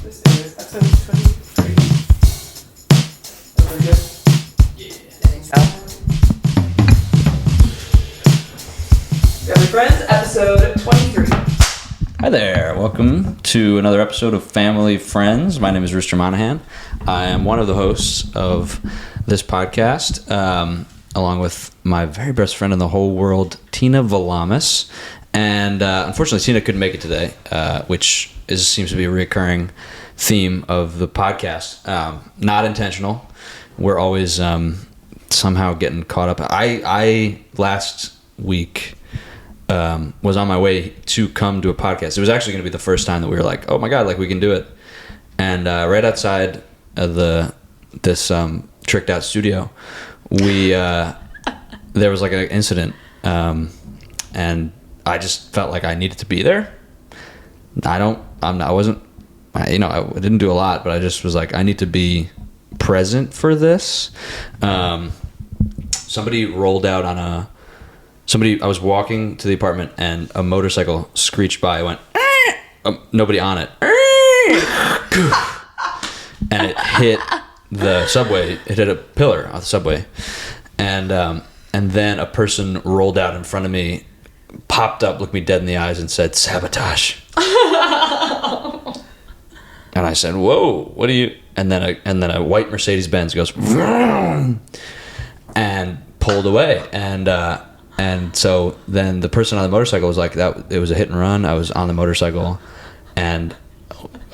This is episode 23. Over good? Yeah. I think so. Family Friends, episode 23. Hi there. Welcome to another episode of Family Friends. My name is Rooster Monahan. I am one of the hosts of this podcast, along with my very best friend in the whole world, Tina Valamis. And unfortunately, Tina couldn't make it today, which seems to be a recurring theme of the podcast. Not intentional. We're always somehow getting caught up. I last week was on my way to come to a podcast. It was actually going to be the first time that we were like, oh my God, like we can do it. And right outside of this tricked out studio, there was like an incident, and I just felt like I needed to be there. I didn't do a lot, but I just was like, I need to be present for this. Somebody rolled out on I was walking to the apartment and a motorcycle screeched by. I went, nobody on it. And it hit the subway. It hit a pillar on the subway. And then a person rolled out in front of me, popped up, looked me dead in the eyes and said, "Sabotage." And I said, "Whoa, what do you?" And then a white Mercedes-Benz goes, vroom, and pulled away. And so then the person on the motorcycle was like, it was a hit and run. I was on the motorcycle, and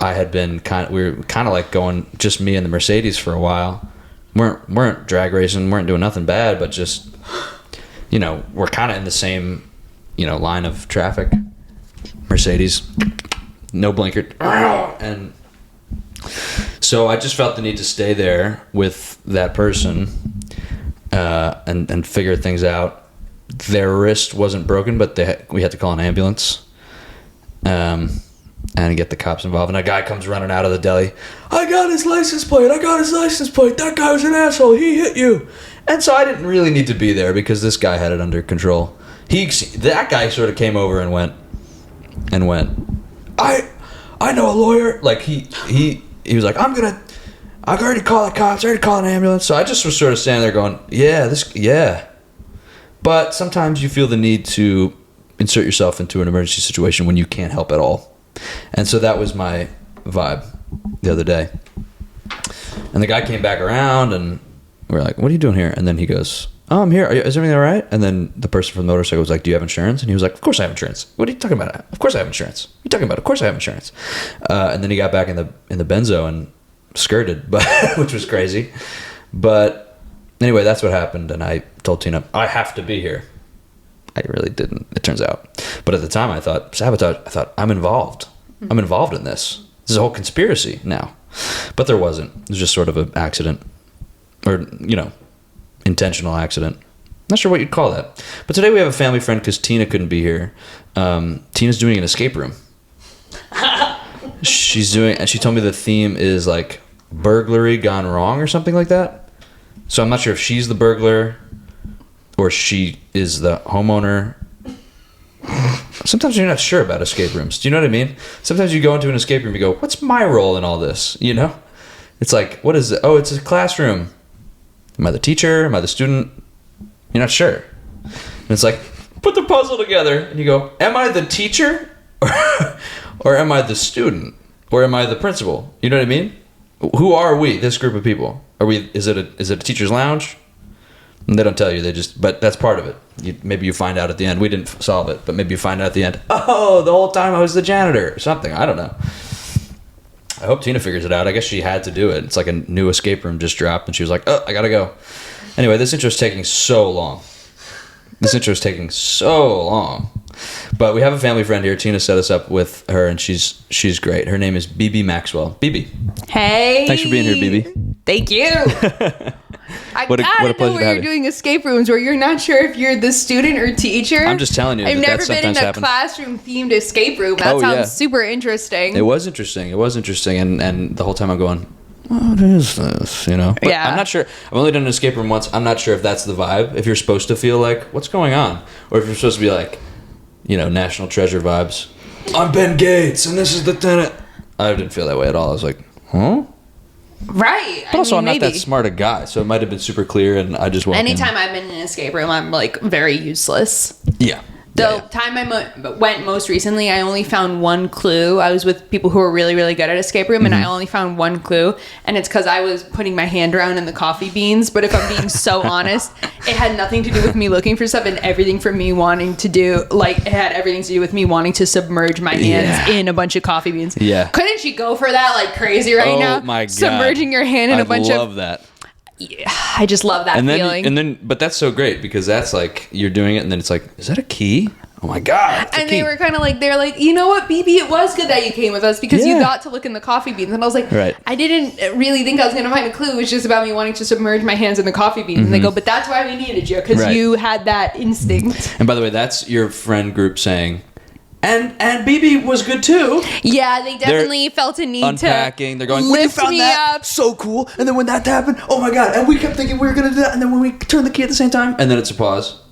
I had been we were kind of like going, just me and the Mercedes for a while. Weren't drag racing, weren't doing nothing bad, but just, we're kind of in the same, line of traffic. Mercedes, no blinker. And so I just felt the need to stay there with that person, and figure things out. Their wrist wasn't broken, but we had to call an ambulance, and get the cops involved. And a guy comes running out of the deli. I got his license plate. That guy was an asshole. He hit you. And so I didn't really need to be there because this guy had it under control. That guy sort of came over and went, I know a lawyer. Like he was like, I've already called the cops. I already called an ambulance. So I just was sort of standing there going, yeah. But sometimes you feel the need to insert yourself into an emergency situation when you can't help at all. And so that was my vibe the other day. And the guy came back around and we were like, what are you doing here? And then he goes, oh, I'm here. Is everything all right? And then the person from the motorcycle was like, do you have insurance? And he was like, of course I have insurance. What are you talking about? Of course I have insurance. What are you talking about? Of course I have insurance. And then he got back in the benzo and skirted, which was crazy. But anyway, that's what happened. And I told Tina, I have to be here. I really didn't, it turns out. But at the time I thought, sabotage. I thought, I'm involved. I'm involved in this. This is a whole conspiracy now. But there wasn't. It was just sort of an accident. Or, intentional accident. Not sure what you'd call that. But today we have a family friend because Tina couldn't be here. Tina's doing an escape room. And she told me the theme is like burglary gone wrong or something like that. So I'm not sure if she's the burglar or she is the homeowner. Sometimes you're not sure about escape rooms. Do you know what I mean? Sometimes you go into an escape room and you go, what's my role in all this? It's like, what is it? Oh, it's a classroom. Am I the teacher? Am I the student? You're not sure. And it's like, put the puzzle together and you go, am I the teacher? Or am I the student? Or am I the principal? You know what I mean? Who are we, this group of people? Is it a teacher's lounge? And they don't tell you, but that's part of it. Maybe you find out at the end. We didn't solve it, but maybe you find out at the end, oh, the whole time I was the janitor or something. I don't know. I hope Tina figures it out. I guess she had to do it. It's like a new escape room just dropped and she was like, oh, I gotta go. Anyway, this intro is taking so long. But we have a family friend here. Tina set us up with her and she's great. Her name is Bebe Maxwell. Bebe. Hey. Thanks for being here, Bebe. Thank you. I What a gotta pleasure know to where have you're you. doing escape rooms where you're not sure if you're the student or teacher. I'm just telling you. I've never that been in sometimes a happens. classroom themed escape room. That sounds super interesting. It was interesting. And the whole time I'm going, what is this? But Yeah. I'm not sure. I've only done an escape room once. I'm not sure if that's the vibe. If you're supposed to feel like, what's going on? Or if you're supposed to be like, National Treasure vibes. I'm Ben Gates, and this is the tenant. I didn't feel that way at all. I was like, huh? Right. But also, I'm not that maybe. smart a guy, so it might have been super clear, and I just walked in. Anytime I've been in an escape room, I'm like very useless. Yeah. The time I went most recently, I only found one clue. I was with people who were really, really good at escape room, and I only found one clue. And it's because I was putting my hand around in the coffee beans. But if I'm being so honest, it had nothing to do with me looking for stuff and everything for me wanting to do. Like, it had everything to do with me wanting to submerge my hands in a bunch of coffee beans. Yeah. Couldn't you go for that like crazy right now? Oh, my God. Submerging your hand in a bunch I of... love that. Yeah, I just love that feeling. But that's so great because that's like, you're doing it, and then it's like, is that a key? Oh my God. And they were kind of like, they're like, you know what, BB, it was good that you came with us because you got to look in the coffee beans. And I was like, I didn't really think I was going to find a clue. It was just about me wanting to submerge my hands in the coffee beans. And they go, but that's why we needed you because you had that instinct. And by the way, that's your friend group saying, and BB was good too. Yeah, they definitely felt a need unpacking. They're going, lift when you found me that, up. so cool. And then when that happened, oh my God. And we kept thinking we were going to do that. And then when we turned the key at the same time, and then it's a pause.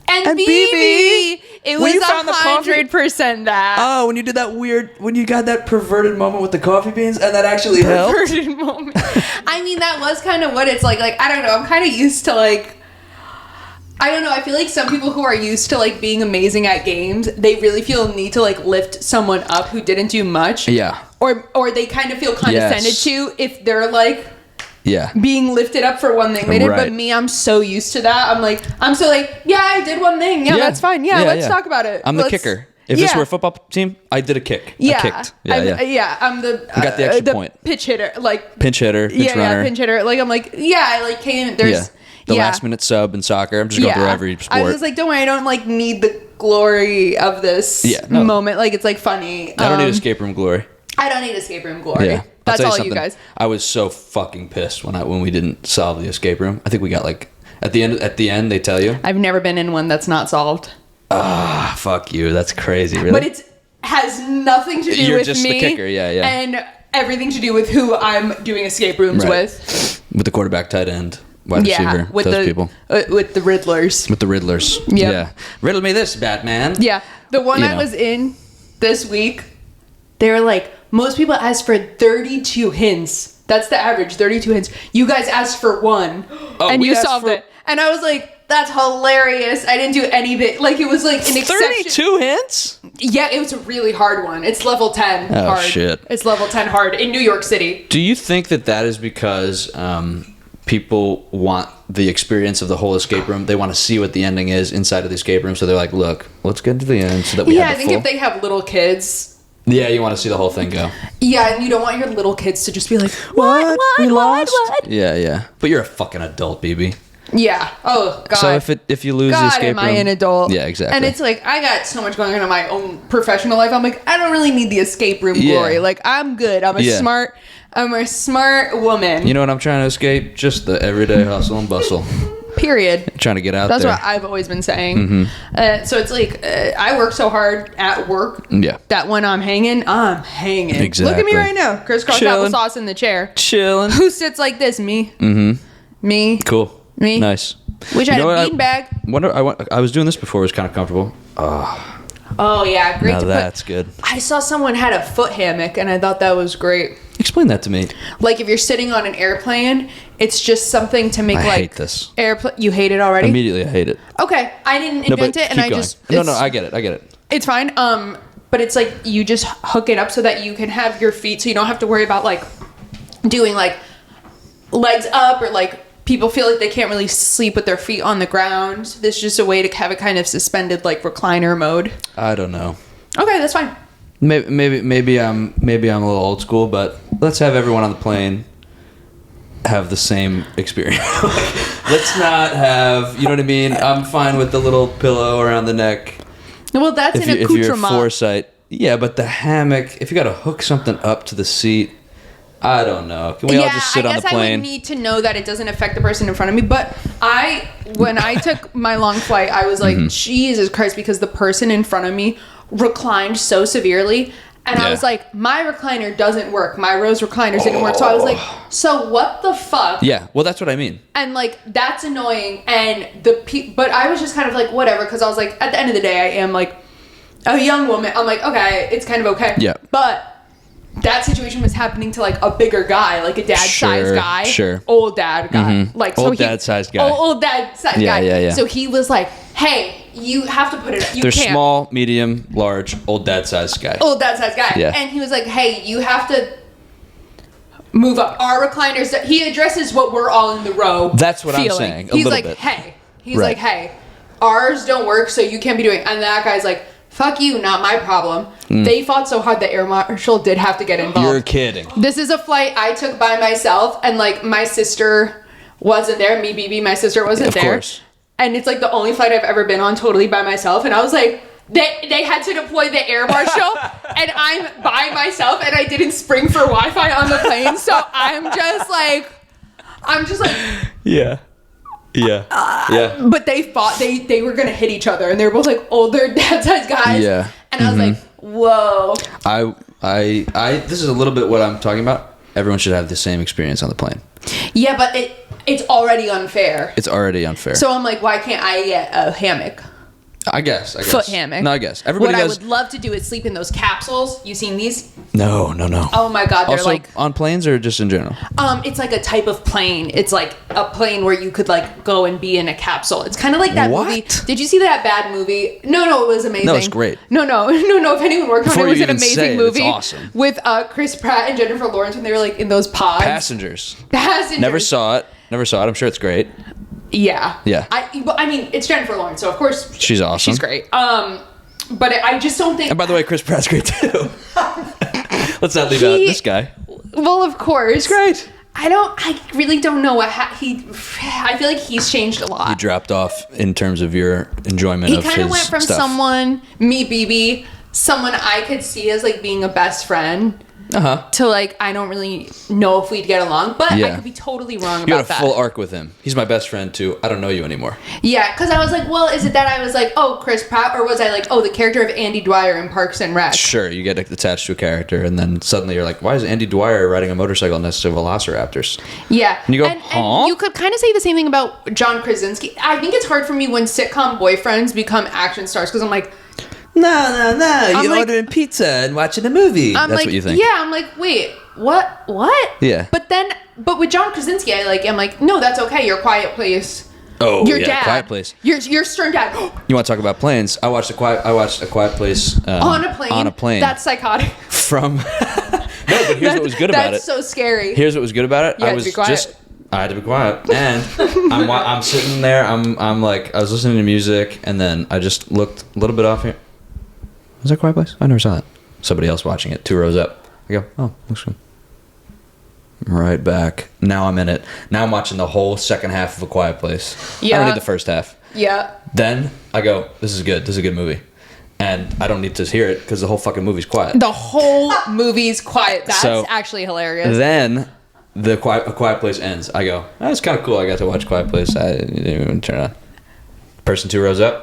And BB, it was 100% that. Oh, when you did that weird, when you got that perverted moment with the coffee beans, and that actually helped. Perverted moment. I mean, that was kind of what it's like. Like, I don't know. I'm kind of used to like, I don't know. I feel like some people who are used to like being amazing at games, they really feel a need to like lift someone up who didn't do much. Yeah. Or they kind of feel condescended to if they're like being lifted up for one thing they did. But me, I'm so used to that. I'm so like, yeah, I did one thing. Yeah, that's fine. Yeah, let's talk about it. I'm the kicker. If this were a football team, I did a kick. Yeah. I kicked. I'm the I got the extra point. Pitch hitter. Like pinch hitter, pinch runner. Yeah, pinch hitter. Like I'm like, I like came there's the last minute sub in soccer. I'm just going through every sport. I was just like, don't worry, I don't like need the glory of this moment. Like it's like funny. I don't need escape room glory. I don't need escape room glory. Yeah. That's all you guys. I was so fucking pissed when we didn't solve the escape room. I think we got like at the end they tell you. I've never been in one that's not solved. Ah, fuck you. That's crazy. Really? But it has nothing to do You're with just me. The kicker. Yeah. And everything to do with who I'm doing escape rooms with. With the quarterback, tight end, wide receiver, with those people. With the Riddlers. With the Riddlers. Yep. Yeah. Riddle me this, Batman. Yeah. The one I was in this week, they were like, most people ask for 32 hints. That's the average, 32 hints. You guys asked for one, and you solved it. And I was like, that's hilarious. I didn't do any bit. Like, it was like an exception. 32 hints? Yeah, it was a really hard one. It's level 10 hard. Shit. It's level 10 hard in New York City. Do you think that is because people want the experience of the whole escape room? They want to see what the ending is inside of the escape room, so they're like, look, let's get to the end so that we have the I think if they have little kids... Yeah, you want to see the whole thing go. Yeah, and you don't want your little kids to just be like, what? We lost? Yeah. But you're a fucking adult, BB. Yeah. Oh, God. So if you lose the escape room... am I an adult? Yeah, exactly. And it's like, I got so much going on in my own professional life. I'm like, I don't really need the escape room glory. Like, I'm good. I'm a smart woman. You know what I'm trying to escape? Just the everyday hustle and bustle. Period. Trying to get out That's there. what I've always been saying. So it's like, I work so hard at work that when I'm hanging. Exactly. Look at me right now. Crisscross applesauce in the chair. Chilling. Who sits like this? Me. Me. Cool. Me. Nice. Wish I had a beanbag. I was doing this before. It was kind of comfortable. Oh, yeah. Great now to that's good. I saw someone had a foot hammock, and I thought that was great. Explain that to me. Like, if you're sitting on an airplane, it's just something to make, I like... hate this. You hate it already? Immediately, I hate it. Okay. I didn't invent it, and I just... No, I get it. It's fine. But it's like, you just hook it up so that you can have your feet, so you don't have to worry about, like, doing, like, legs up, or, like... People feel like they can't really sleep with their feet on the ground. This is just a way to have a kind of suspended, like, recliner mode. I don't know. Okay, that's fine. Maybe I'm a little old school, but let's have everyone on the plane have the same experience. Let's not have, you know what I mean? I'm fine with the little pillow around the neck. Well, that's an accoutrement. If you're foresight. Yeah, but the hammock, if you got to hook something up to the seat, I don't know. Can we all just sit on the plane? I would need to know that it doesn't affect the person in front of me. But when I took my long flight, I was like, Jesus Christ, because the person in front of me reclined so severely. And I was like, my recliner doesn't work. My Rose recliners didn't work. So I was like, so what the fuck? Yeah, well, that's what I mean. And, like, that's annoying. And but I was just kind of like, whatever. Because I was like, at the end of the day, I am, like, a young woman. I'm like, okay, it's kind of okay. Yeah. But that situation was happening to like a bigger guy, like a dad-sized guy. Sure. Old dad guy. Like Old dad-sized guy. Old dad-sized guy. Yeah. So he was like, hey, you have to put it, you There's can't. small, medium, large, old dad-sized guy. Old dad-sized guy. Yeah. And he was like, hey, you have to move up. Our recliners, he addresses what we're all in the row That's what I'm feeling. saying, a He's little like, bit. hey. He's Right. like, hey, ours don't work, so you can't be doing it. And that guy's like, fuck you, not my problem. They fought so hard the air marshal did have to get involved. You're kidding. This is a flight I took by myself, and like my sister wasn't there. Me, BB, my sister wasn't there. Of course. And it's like the only flight I've ever been on totally by myself. And I was like, they had to deploy the air marshal, and I'm by myself, and I didn't spring for Wi-Fi on the plane. So I'm just like. Yeah. But they fought. They were gonna hit each other, and they were both like older dad-sized guys. Yeah. And I was like, whoa. I this is a little bit what I'm talking about. Everyone should have the same experience on the plane. Yeah, but it's already unfair. It's already unfair. So I'm like, why can't I get a hammock? I guess. Foot hammock. No, I guess. Everybody What I does. would love to do is sleep in those capsules. You seen these? No. Oh my god, they're Also, like on planes or just in general? it's like a type of plane. It's like a plane where you could like go and be in a capsule. It's kind of like that What? movie. Did you see that bad movie? No, it was amazing. No, it's great. No. If anyone worked on Before it, it was you an even say amazing it, movie. it's awesome. With Chris Pratt and Jennifer Lawrence when they were like in those pods. Passengers. Passengers. Never saw it. I'm sure it's great. Yeah. Yeah. I mean, it's Jennifer Lawrence, so of course She's awesome. she's great. But I just don't think. And by the way, Chris Pratt's great too. Let's not leave out this guy. Well, of course. He's great. I really don't know what I feel like he's changed a lot. He dropped off in terms of your enjoyment He of his kind of went from stuff. someone, me, BB, someone I could see as like being a best friend. To like, I don't really know if we'd get along, but I could be totally wrong You had a about that. full arc with him. He's my best friend too. I don't know you anymore. Yeah, because I was like, well, is it that I was like, oh, Chris Pratt, or was I like, oh, the character of Andy Dwyer in Parks and Rec? Sure, you get attached to a character, and then suddenly you're like, why is Andy Dwyer riding a motorcycle next to velociraptors? Yeah. And you go, and you could kind of say the same thing about John Krasinski. I think it's hard for me when sitcom boyfriends become action stars, because I'm like, No. You're like- ordering pizza and watching a movie. I'm That's like, what you think. yeah, I'm like, wait, what? Yeah. But with John Krasinski, I'm like, no, that's okay. Your Quiet Place. Oh, Your yeah, dad. Quiet Place. Your stern dad. You want to talk about planes? I watched a Quiet Place On a plane. On a plane. That's psychotic. From. No, but here's what was good about it. That's so scary. Here's what was good about it. You had to be quiet. I had to be quiet, and I'm sitting there. I'm like, I was listening to music, and then I just looked a little bit off here. Was that Quiet Place? I never saw that. Somebody else watching it, 2 rows up. I go, oh, looks good. Right back. Now I'm in it. Now I'm watching the whole second half of A Quiet Place. Yeah. I don't need the first half. Yeah. Then I go, this is good. This is a good movie. And I don't need to hear it because the whole fucking movie's quiet. The whole movie's quiet. That's So, actually hilarious. Then A Quiet Place ends. I go, that's kind of cool. I got to watch Quiet Place. I didn't even turn it on. Person 2 rows up.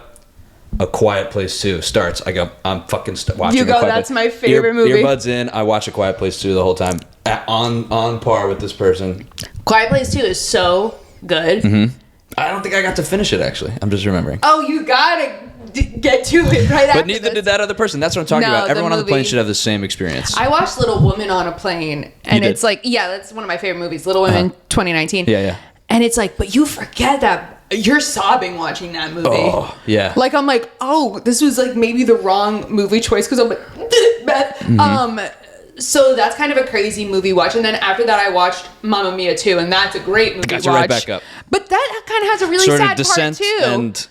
A Quiet Place 2 starts. I go, I'm fucking watching You go, A Quiet that's Place. my favorite movie. Earbuds in. I watch A Quiet Place 2 the whole time. On par with this person. Quiet Place 2 is so good. Mm-hmm. I don't think I got to finish it, actually. I'm just remembering. Oh, you gotta get to it right after But neither this. did that other person. That's what I'm talking No, about. the Everyone on the plane movie- should have the same experience. I watched Little Woman on a plane, and did? it's like, yeah, that's one of my favorite movies, Little Women 2019. Yeah. And it's like, but you forget that you're sobbing watching that movie. Oh, yeah. Like, I'm like, oh, this was like maybe the wrong movie choice, because I'm like, Beth. Mm-hmm. So that's kind of a crazy movie watch. And then after that, I watched Mamma Mia 2, and that's a great movie Got watch. you right back up. But that kind of has a really sort sad of descent part, too. and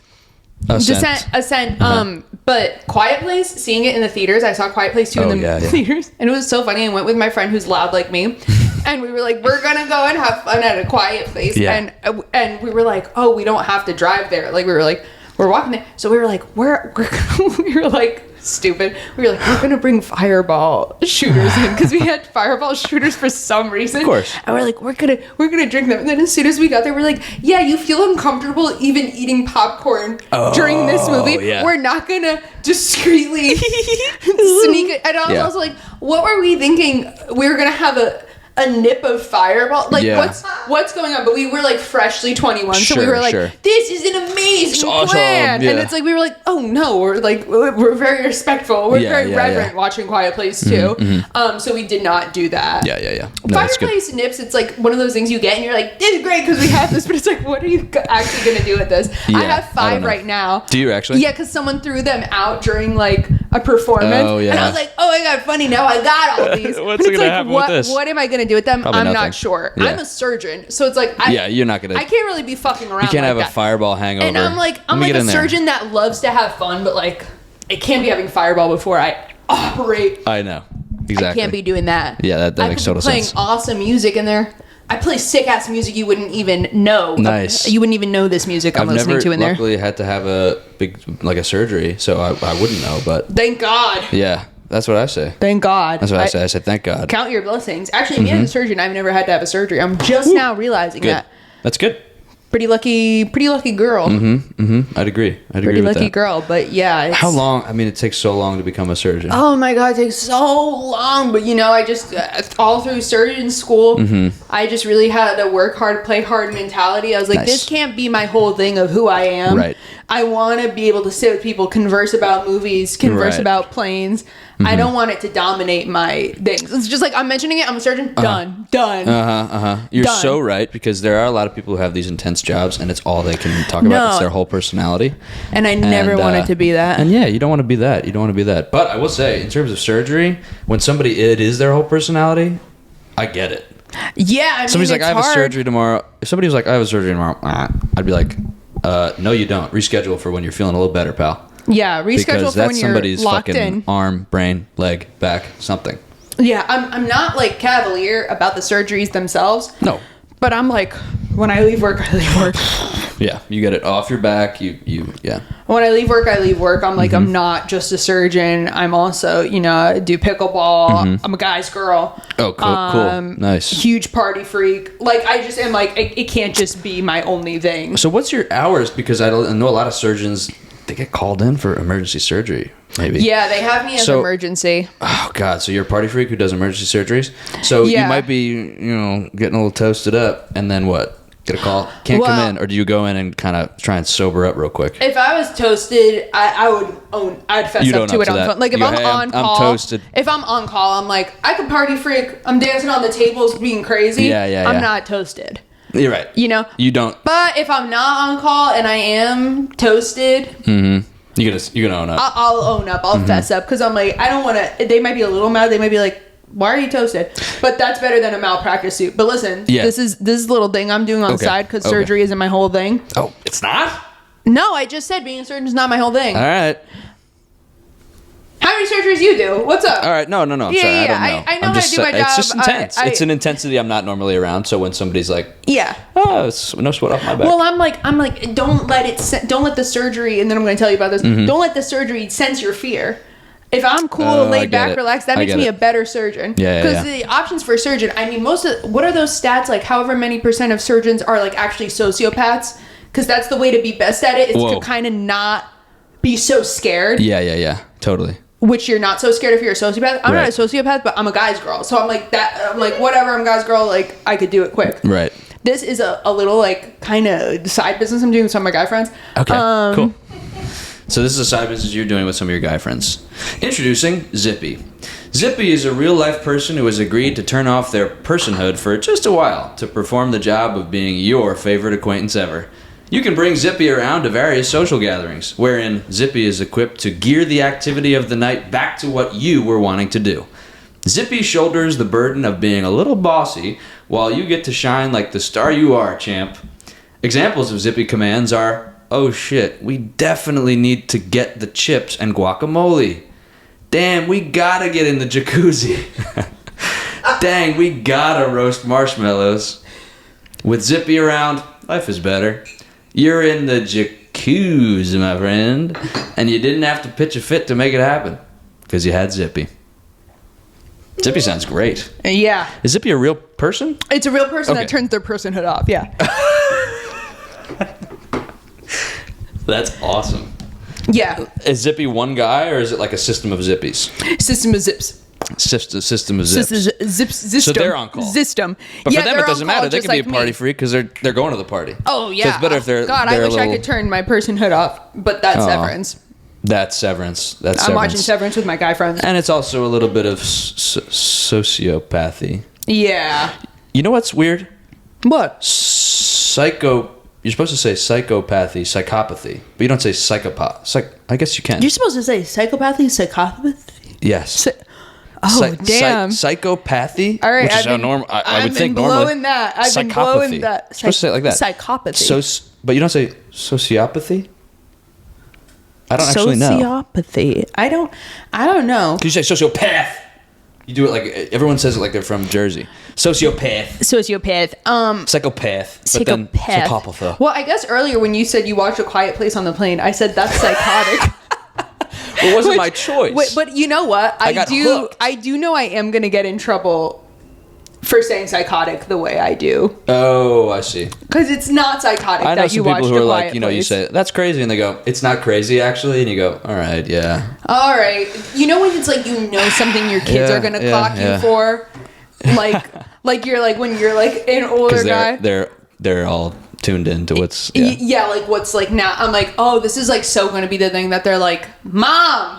ascent. Ascent. Uh-huh. But Quiet Place, seeing it in the theaters, I saw Quiet Place 2 Oh, in the yeah. theaters, and it was so funny. I went with my friend who's loud like me, and we were like, we're gonna go and have fun at a Quiet Place, Yeah. and we were like, oh, we don't have to drive there. Like, we were like, we're walking there, so we were like, we're we were like stupid. We were like, we're gonna bring fireball shooters in, because we had fireball shooters for some reason. Of course. And we're like, we're gonna drink them. And then as soon as we got there, we're like, yeah, you feel uncomfortable even eating popcorn during this movie. yeah. We're not gonna discreetly sneak it. And I was Yeah. also like, what were we thinking? We were gonna have a nip of Fireball. Like, Yeah. what's going on? But we were like freshly 21, so we Sure, were like, sure. this is an amazing It's awesome, plan. yeah. And it's like we were like, oh no, we're very respectful. We're Yeah, very yeah, reverent yeah. watching Quiet Place too. So we did not do that. Yeah. No, that's good. Fireplace nips, it's like one of those things you get and you're like, this is great because we have this, but it's like, what are you actually going to do with this? Yeah, I have I don't 5 know. right now. Do you actually? Yeah, because someone threw them out during like a performance. Oh, yeah. And I was like, oh my God, funny, now I got all these. What's But it's gonna like, happen with what, this? what am I going to do with them? Probably I'm nothing. not sure. Yeah. I'm a surgeon. So it's like, I You're not gonna. can't really be fucking around You can't like have that. a fireball hangover. And I'm like Let me get a in there. surgeon that loves to have fun, but like, it can't be having Fireball before I operate. I know. Exactly. Can't be doing that. Yeah, that makes total playing sense. awesome music in there. I play sick ass music you wouldn't even know. Nice. You wouldn't even know this music I'm I've listening never to in there. luckily had to have a big like a surgery, so I wouldn't know. But Thank God. yeah, that's what I say. Thank God. That's what I say. I said thank God. Count your blessings. Actually, me as a surgeon, I've never had to have a surgery. I'm just now realizing Good. that. That's good. Pretty lucky girl. I'd agree. I'd Pretty agree with lucky that. girl. But yeah. It's, How long? I mean, it takes so long to become a surgeon. Oh my God, it takes so long. But you know, I just, all through surgeon school, I just really had a work hard, play hard mentality. I was like, Nice. this can't be my whole thing of who I am. Right. I want to be able to sit with people, converse about movies, converse Right. about planes. I don't want it to dominate my things. It's just like, I'm mentioning it, I'm a surgeon, done. You're Done. so right, because there are a lot of people who have these intense jobs, and it's all they can talk about. It's their whole personality. And I never wanted to be that. And yeah, you don't want to be that. You don't want to be that. But I will say, in terms of surgery, when somebody it is their whole personality, I get it. Yeah, I mean, Somebody's like, it's I have a hard. surgery tomorrow. If somebody was like, I have a surgery tomorrow, I'd be like, no, you don't. Reschedule for when you're feeling a little better, pal. Yeah, reschedule Because for when that's you're somebody's locked fucking in. arm, brain, leg, back, something. Yeah, I'm not like cavalier about the surgeries themselves. No. But I'm like, when I leave work, I leave work. Yeah, you get it off your back. Yeah. When I leave work, I leave work. I'm like, Mm-hmm. I'm not just a surgeon. I'm also, I do pickleball. I'm a guy's girl. Oh, cool. Nice. Huge party freak. Like, I just am like, it can't just be my only thing. So what's your hours? Because I know a lot of surgeons, they get called in for emergency surgery, maybe. Yeah, they have me as So- emergency. Oh, God. So you're a party freak who does emergency surgeries? So Yeah. you might be, getting a little toasted up, and then what? Get a call? Can't come Well- in? Or do you go in and kind of try and sober up real quick? If I was toasted, I'd fess You'd up own to up it to on the that. phone. Like if You go, I'm "Hey, on I'm call, toasted." if I'm on call, I'm like, I could party freak. I'm dancing on the tables, being crazy. Yeah. I'm not toasted. You're right. You know. You don't. But if I'm not on call and I am toasted, You're gonna own up. I'll own up. I'll fess up because I'm like, I don't want to. They might be a little mad. They might be like, "Why are you toasted?" But that's better than a malpractice suit. But listen, Yeah. this is little thing I'm doing on the Okay. side because Okay. surgery isn't my whole thing. Oh, it's not? No, I just said being a surgeon is not my whole thing. All right. How many surgeries you do? What's up? All right. No. I'm Yeah, sorry. yeah, I don't know. I know I'm how to just do my It's job. just intense. I- It's an intensity I'm not normally around. So when somebody's like, Yeah. oh, it's no sweat off my back. Well, I'm like, don't let the surgery, and then I'm going to tell you about this. Don't let the surgery sense your fear. If I'm cool, Oh, I laid get back, it. relaxed, that I makes get me it. a better surgeon. Yeah, Because yeah. the options for a surgeon, I mean, what are those stats? Like, however many % of surgeons are like actually sociopaths? Because that's the way to be best at it. Is Whoa. to kind of not be so scared. Yeah. Totally. Which you're not so scared if you're a sociopath. I'm Right. not a sociopath, but I'm a guy's girl. So I'm like that. I'm like, whatever. I'm a guy's girl. Like, I could do it quick. Right. This is a little like kind of side business I'm doing with some of my guy friends. Okay. Cool. So this is a side business you're doing with some of your guy friends. Introducing Zippy. Zippy is a real life person who has agreed to turn off their personhood for just a while to perform the job of being your favorite acquaintance ever. You can bring Zippy around to various social gatherings, wherein Zippy is equipped to gear the activity of the night back to what you were wanting to do. Zippy shoulders the burden of being a little bossy, while you get to shine like the star you are, champ. Examples of Zippy commands are, oh shit, we definitely need to get the chips and guacamole. Damn, we gotta get in the jacuzzi. Dang, we gotta roast marshmallows. With Zippy around, life is better. You're in the jacuzzi, my friend, and you didn't have to pitch a fit to make it happen, because you had Zippy. Zippy sounds great. Yeah. Is Zippy a real person? It's a real person Okay. that turns their personhood off. Yeah. That's awesome. Yeah. Is Zippy one guy, or is it like a system of Zippies? System of zips. System of zips. So they're on call. System. But yeah, for them, they're it doesn't on call matter. They just can be like a party me. freak because they're going to the party. Oh yeah. So it's better if they're. God, they're I wish a I little, could turn my personhood off, but that's Severance. That's Severance. I'm watching Severance with my guy friends. And it's also a little bit of sociopathy. Yeah. You know what's weird? What? You're supposed to say psychopathy, psychopathy, but you don't say psychopath. I guess you can. You're supposed to say psychopathy, psychopathy. Yes. Damn. Psychopathy. All right. Which is how normal. I would think normally. I've been blowing that. You're supposed to say it like that. Psychopathy. But you don't say sociopathy. I don't actually know. Sociopathy. I don't know. Can you say sociopath? You do it like everyone says it like they're from Jersey. Sociopath. Psychopath. But then psychopath. Well, I guess earlier when you said you watched A Quiet Place on the plane, I said that's psychotic. It wasn't my choice. But you know what? I got hooked. I do know I am going to get in trouble for saying psychotic the way I do. Oh, I see. Because it's not psychotic I know that you some watched people who A are Quiet like, Place. you say, that's crazy. And they go, it's not crazy, actually. And you go, all right, yeah. All right. You know when it's like something your kids are going to clock you for? Like you're like when you're like an older guy. They're all tuned into what's... Yeah, like what's like now. I'm like, oh, this is like so going to be the thing that they're like, Mom!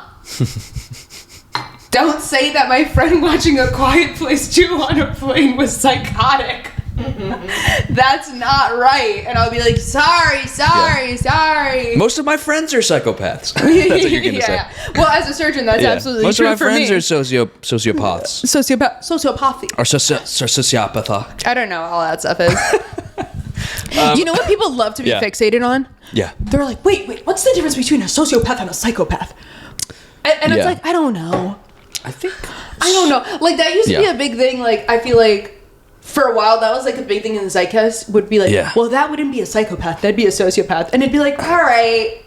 Don't say that my friend watching A Quiet Place 2 on a plane was psychotic. That's not right. And I'll be like, sorry. Most of my friends are psychopaths. That's what you're going to say. Yeah. Well, as a surgeon, that's absolutely Most true of my for me. friends are sociopaths. Sociopathy. Or sociopatha. I don't know all that stuff is. You know what people love to be fixated on? Yeah. They're like, wait, what's the difference between a sociopath and a psychopath? And it's like, I don't know. I don't know. Like, that used to be a big thing. Like, I feel like for a while, that was like a big thing in the zeitgeist would be like, well, that wouldn't be a psychopath. That'd be a sociopath. And it'd be like, all right,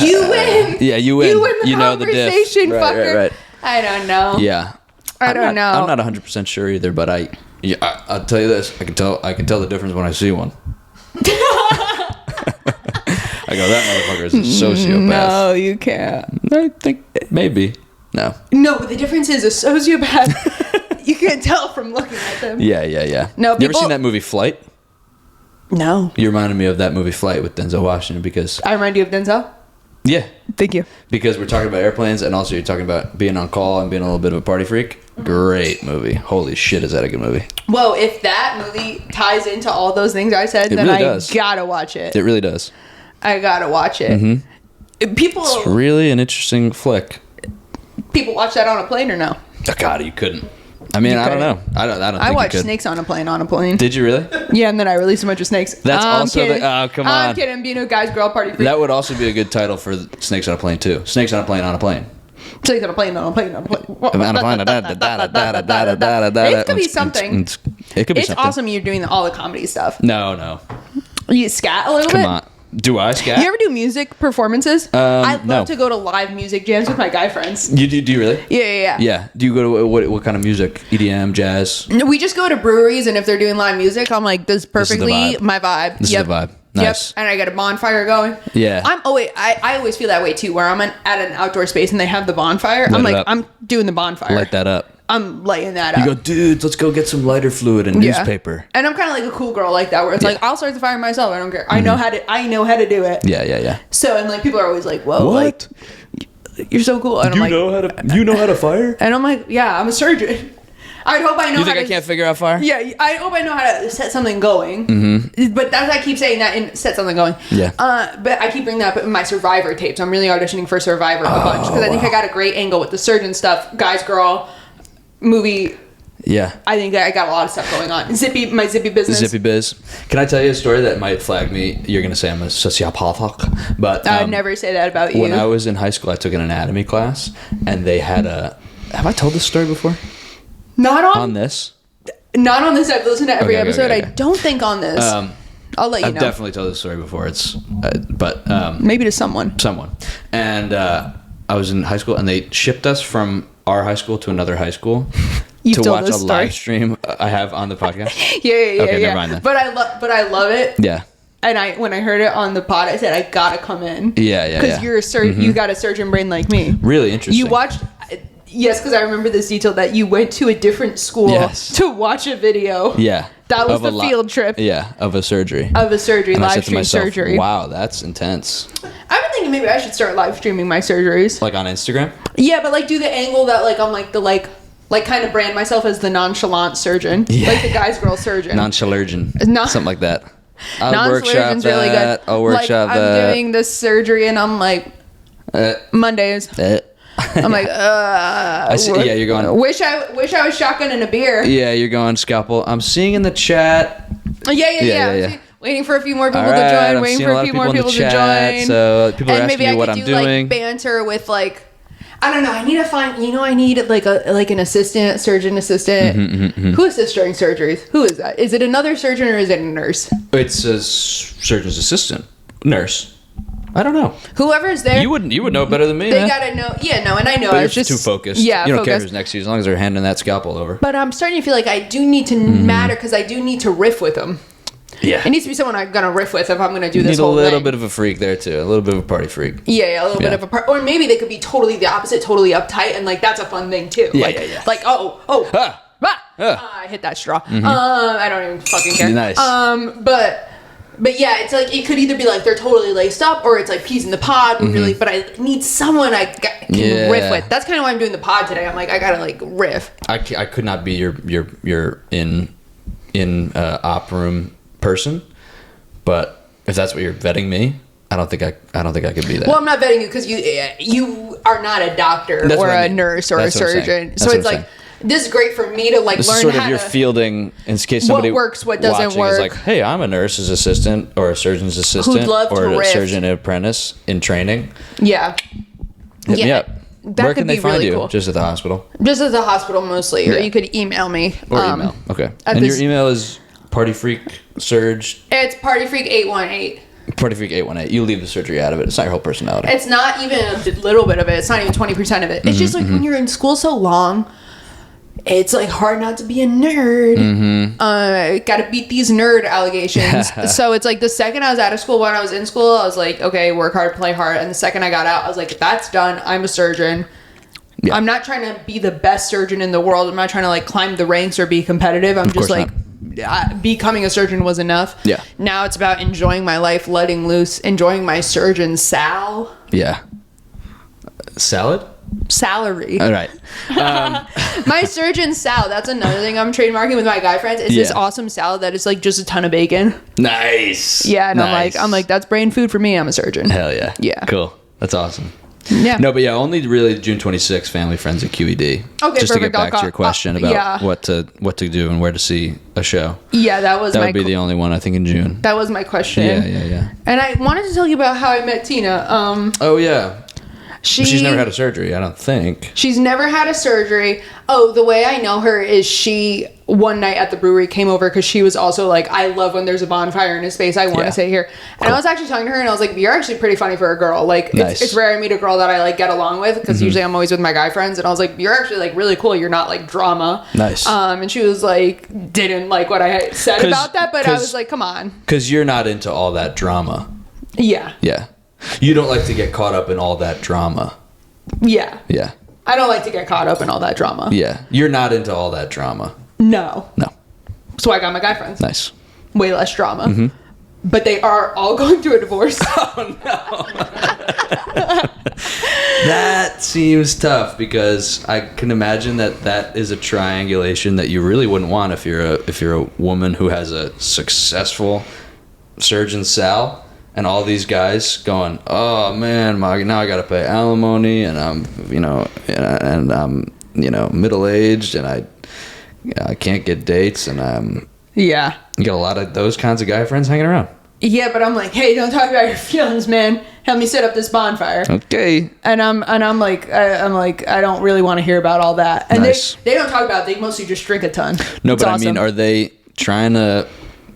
you win. Yeah, you win. You win the know the diff. conversation, fucker. Right. I don't know. Yeah. I don't know. I'm not 100% sure either, but I'll tell you this. I can tell the difference when I see one. I go, that motherfucker is a sociopath. No, you can't. I think maybe. No, but the difference is a sociopath. You can't tell from looking at them. Yeah. No, you ever seen that movie Flight? No. You reminded me of that movie Flight with Denzel Washington because... I remind you of Denzel? Yeah. Thank you. Because we're talking about airplanes and also you're talking about being on call and being a little bit of a party freak. Great movie. Holy shit, is that a good movie? Well, if that movie ties into all those things I said, then really I does. gotta watch it. It really does. I gotta watch it. Mm-hmm. It's really an interesting flick. People watch that on a plane or no? Oh, God, you couldn't. I mean, I don't know. I don't think I you watched could. snakes on a plane. Did you really? Yeah, and then I released a bunch of snakes. That's also kidding. oh, come on. I'm kidding. Being a guy's girl party freak. That would also be a good title for Snakes on a Plane too. Snakes on a plane on a plane. Snakes on a plane. It could be something. It could be It's something. awesome you're doing all the comedy stuff. No. You scat a little bit? Come on. Do I scat? You ever do music performances? I'd no. love to go to live music jams with my guy friends. You do you really? Yeah. Yeah. Do you go to what kind of music? EDM, jazz? We just go to breweries, and if they're doing live music, I'm like, this is perfectly vibe. my vibe. This is the vibe. Nice. Yep. And I got a bonfire going. Yeah. I always feel that way too, where I'm at an outdoor space and they have the bonfire. Light I'm it like, up. I'm doing the bonfire. Light that up. I'm lighting that You up. go, dude, let's go get some lighter fluid and newspaper. And I'm kind of like a cool girl like that, where it's like, I'll start the fire myself. I don't care. I know how to do it. Yeah. So, and like people are always like, whoa, What? like, you're so cool. And I'm like, you know how to fire? and I'm like, yeah, I'm a surgeon. I hope I know. You think I can't figure out fire? Yeah, I hope I know how to set something going. Mm-hmm. But that's I keep saying that and set something going. Yeah. But I keep bringing that up in my Survivor tapes. I'm really auditioning for Survivor a bunch because I think I got a great angle with the surgeon stuff, guys, girl, movie. Yeah. I think I got a lot of stuff going on. My zippy business. Zippy biz. Can I tell you a story that might flag me? You're gonna say I'm a sociopath, but I would never say that about you. When I was in high school, I took an anatomy class, and they had a. Have I told this story before? Not on this. Not on this. I've listened to every episode. Okay. I don't think on this. I'll let you know. I've definitely told this story before. It's, but maybe to someone. And I was in high school, and they shipped us from our high school to another high school to watch a live stream I have on the podcast. Yeah. Okay, never mind then. But I love it. Yeah. And when I heard it on the pod, I said I gotta come in. Yeah. Because you're a surgeon. You got a surgeon brain like me. Really interesting. Yes, because I remember this detail that you went to a different school to watch a video. Yeah. That was the field trip. Yeah, of a surgery. Of a surgery, and live I said to stream myself, surgery. wow, that's intense. I've been thinking maybe I should start live streaming my surgeries. Like on Instagram? Yeah, but like do the angle that like I'm like the like kind of brand myself as the nonchalant surgeon. Yeah. Like the guy's girl surgeon. Nonchalergen. Something like that. I'll workshop Non-surgeon's really good. I'll workshop like, that. I'm doing this surgery and I'm like Mondays. I'm like, I see, yeah, you're going. Wish I was shotgunning a beer. Yeah, you're going scalpel. I'm seeing in the chat. Yeah. Waiting for a few more people to Right, join. I'm Waiting seeing for a lot a of few more people people in the to chat, join. so people are and asking maybe me what I I'm could do doing. like banter with like, I don't know. I need to find. I need like an assistant, surgeon assistant. Who assists during surgeries? Who is that? Is it another surgeon or is it a nurse? It's a surgeon's assistant, nurse. I don't know. Whoever's there, You would know better than me. they man. gotta know. Yeah, no, and I know. But I you're was just too focused. Yeah, you don't care focused. who's next to you as long as they're handing that scalpel over. But I'm starting to feel like I do need to matter because I do need to riff with them. Yeah. It needs to be someone I'm gonna riff with if I'm gonna do this Need a whole little thing. bit of a freak there too. A little bit of a party freak. Yeah, a little bit of a part, or maybe they could be totally the opposite, totally uptight, and like that's a fun thing too. Yeah, like, yeah. Like I hit that straw. I don't even fucking care. Nice. But yeah, it's like it could either be like they're totally laced up, or it's like peas in the pod. Really, but I need someone I can riff with. That's kind of why I'm doing the pod today. I'm like I gotta like riff. I could not be your in op room person, but if that's what you're vetting me, I don't think I could be that. Well, I'm not vetting you because you are not a doctor That's or what I a mean. nurse or That's a what I'm saying. surgeon. That's So what it's I'm like this is great for me to like this learn is sort how of your to fielding in case somebody works, what doesn't watching work. is like, hey, I'm a nurse's assistant or a surgeon's assistant love to or a riff. surgeon apprentice in training. Yeah. Hit me up. That Where could can they be find really you? cool. Just at the hospital? Just at the hospital mostly, or Yeah. you could email me. Or email. Okay. at And your this- email is partyfreaksurge, It's partyfreak818. partyfreak818. You leave the surgery out of it. It's not your whole personality. It's not even a little bit of it. It's not even 20% of it. It's just like when you're in school so long, it's like hard not to be a nerd. Gotta beat these nerd allegations. So it's like the second I was out of school, when I was in school, I was like, okay, work hard, play hard. And the second I got out, I was like, that's done. I'm a surgeon. Yeah. I'm not trying to be the best surgeon in the world. I'm not trying to like climb the ranks or be competitive. I'm just course like, becoming a surgeon was enough. Yeah. Now it's about enjoying my life, letting loose, enjoying my surgeon Yeah. Salad? salary. All right. My surgeon sal. That's another thing I'm trademarking with my guy friends. Is this Yeah. awesome salad that is like just a ton of bacon. Nice. Yeah, and Nice. I'm like that's brain food for me. I'm a surgeon. Hell yeah. Yeah. Cool. That's awesome. Yeah. No, but yeah, only really June 26th, family, friends at QED. Okay, Just to get perfect. I'll back to your question about yeah. what to do and where to see a show. Yeah, that was That my would be the only one, I think, in June. that was my question. Yeah. And I wanted to tell you about how I met Tina. Oh, yeah. She's She's never had a surgery, I don't think. She's never had a surgery. Oh, the way I know her is she one night at the brewery came over because she was also like, I love when there's a bonfire in a space. I want to Yeah. sit here. And I was actually talking to her and I was like, you're actually pretty funny for a girl. Like, Nice. it's rare I meet a girl that I like get along with because usually I'm always with my guy friends. And I was like, you're actually like really cool. You're not like drama. Nice. And she was like, didn't like what I had said 'Cause- about that. But I 'cause- was like, come on. Because you're not into all that drama. Yeah. Yeah. You don't like to get caught up in all that drama. Yeah. Yeah. I don't like to get caught up in all that drama. Yeah. You're not into all that drama. No. No. So I got my guy friends. Nice. Way less drama. But they are all going through a divorce. That seems tough because I can imagine that is a triangulation that you really wouldn't want if you're a woman who has a successful surgeon sal and all these guys going, oh man, now I got to pay alimony and I'm middle aged and I can't get dates and Yeah. you got a lot of those kinds of guy friends hanging around. Yeah, but I'm like, hey, don't talk about your feelings, man. Help me set up this bonfire. Okay. And I'm like, I don't really want to hear about all that. And Nice. they don't talk about it. They mostly just drink a ton. No, It's but awesome. I mean, are they trying to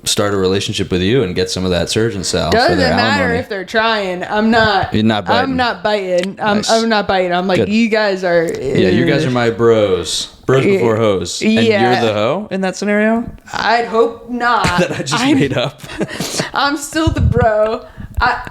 start a relationship with you and get some of that surgeon sal? Doesn't for their matter alimony? if they're trying. I'm not. You're not biting. I'm not biting. Nice. I'm not biting. I'm like, Good. you guys are. Yeah, you guys are my bros. Bros before hoes. And Yeah. you're the hoe in that scenario? I'd hope not. That I just made up. I'm still the bro. I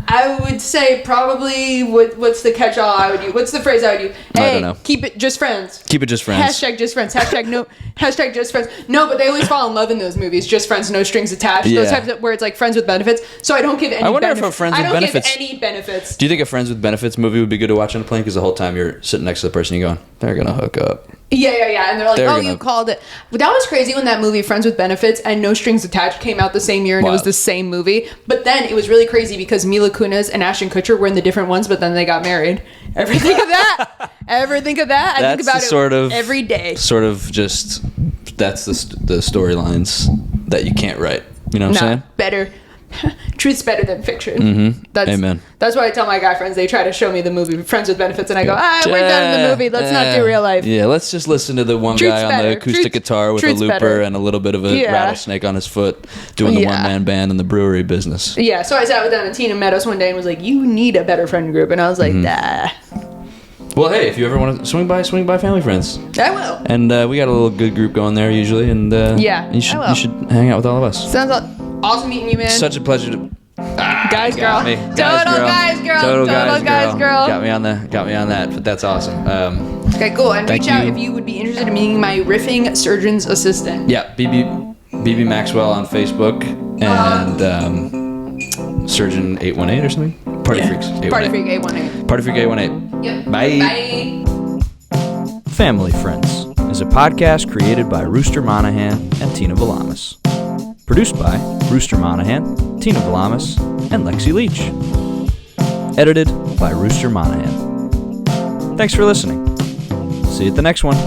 I would say probably what's the catch-all I would use? What's the phrase I would use? Hey, I don't know. keep it just friends. Keep it just friends. Hashtag just friends. Hashtag no. Hashtag just friends. No, but they always fall in love in those movies. Just friends, no strings attached. Yeah. Those types of, where it's like friends with benefits. So I don't give any. I wonder if a friends with benefits. I don't give any benefits. Do you think a friends with benefits movie would be good to watch on a plane? Because the whole time you're sitting next to the person, you're going, they're gonna hook up. Yeah. And they're like, you called it. But that was crazy when that movie, Friends with Benefits and No Strings Attached, came out the same year and it was the same movie. But then it was really crazy because Mila Kunis and Ashton Kutcher were in the different ones, but then they got married. Ever think of that? I think about it every day. Sort of just, that's the storylines that you can't write. You know what I'm saying? Better. Truth's better than fiction. Mm-hmm. Amen. That's why I tell my guy friends, they try to show me the movie Friends with Benefits, and I go, we're done in the movie. Let's not do real life. Yeah, let's just listen to the one Truth's guy on better. the acoustic guitar with a looper and a little bit of a rattlesnake on his foot doing the one-man band in the brewery business. Yeah, so I sat with them in Tina Meadows one day and was like, you need a better friend group. And I was like, nah. Well, hey, if you ever want to swing by Family Friends. I will. And we got a little good group going there usually, and you should hang out with all of us. Sounds awesome meeting you, man. Such a pleasure to guys, girl. Total guys, girl. Got me on that, but that's awesome. Okay, cool. And reach out if you would be interested in being my riffing surgeon's assistant. Yeah, Bebe Maxwell on Facebook and Surgeon 818 or something. Party Freaks 818. Party Freak 818. Party Freak 818. Yep. Bye. Family Friends is a podcast created by Rooster Monahan and Tina Valamis. Produced by Rooster Monahan, Tina Valamis, and Lexi Leach. Edited by Rooster Monahan. Thanks for listening. See you at the next one.